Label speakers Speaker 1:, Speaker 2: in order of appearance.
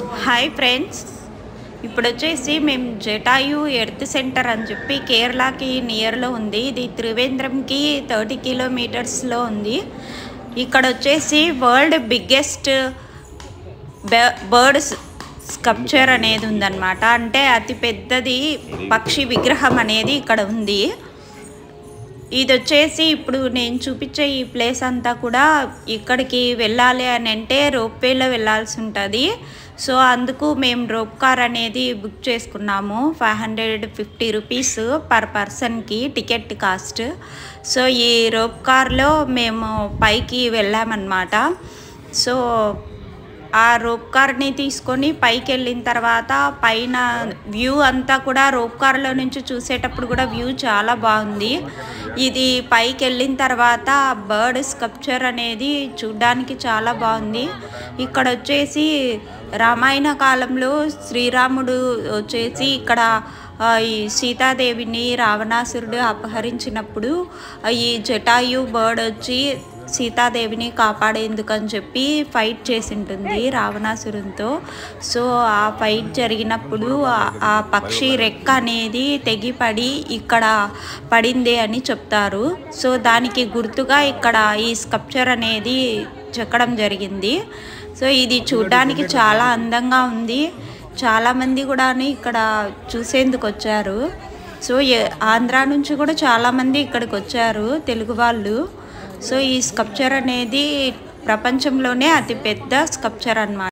Speaker 1: Hi friends, ఇప్పుడు వచ్చేసి మేము జటాయు ఎర్త్ సెంటర్ అని చెప్పి కేరళకి నియర్లో ఉంది. ఇది త్రివేంద్రంకి 30 కిలోమీటర్స్లో ఉంది. ఇక్కడ వచ్చేసి వరల్డ్ బిగ్గెస్ట్ బర్డ్ స్కల్ప్చర్ అనేది ఉందన్నమాట. అంటే అతి పెద్దది పక్షి విగ్రహం అనేది ఇక్కడ ఉంది. ఇది వచ్చేసి ఇప్పుడు నేను చూపించే ఈ ప్లేస్ అంతా కూడా ఇక్కడికి వెళ్ళాలి అని అంటే రోప్వేలో వెళ్ళాల్సి ఉంటుంది. సో అందుకు మేము రోప్ కార్ అనేది బుక్ చేసుకున్నాము. 550 రూపీస్ పర్ పర్సన్కి టికెట్ కాస్ట్. సో ఈ రోప్ కార్లో మేము పైకి వెళ్ళామన్నమాట. సో ఆ రోప్ కార్ని తీసుకొని పైకి వెళ్ళిన తర్వాత పైన వ్యూ అంతా కూడా రోప్ కార్లో నుంచి చూసేటప్పుడు కూడా వ్యూ చాలా బాగుంది. ఇది పైకి వెళ్ళిన తర్వాత బర్డ్ స్కల్ప్చర్ అనేది చూడ్డానికి చాలా బాగుంది. ఇక్కడ వచ్చేసి రామాయణ కాలంలో శ్రీరాముడు వచ్చేసి ఇక్కడ ఈ సీతాదేవిని రావణాసురుడు అపహరించినప్పుడు ఈ జటాయు బర్డ్ వచ్చి సీతాదేవిని కాపాడేందుకని చెప్పి ఫైట్ చేసి ఉంటుంది రావణాసురునితో. సో ఆ ఫైట్ జరిగినప్పుడు ఆ పక్షి రెక్క అనేది తెగిపడి ఇక్కడ పడింది అని చెప్తారు. సో దానికి గుర్తుగా ఇక్కడ ఈ స్కల్ప్చర్ అనేది చెక్కడం జరిగింది. సో ఇది చూడ్డానికి చాలా అందంగా ఉంది. చాలామంది కూడా ఇక్కడ చూసేందుకు వచ్చారు. సో ఆంధ్ర నుంచి కూడా చాలామంది ఇక్కడికి వచ్చారు, తెలుగు వాళ్ళు. సో ఈ స్కల్ప్చర్ అనేది ప్రపంచంలోనే అతిపెద్ద స్కల్ప్చర్ అన్నమాట.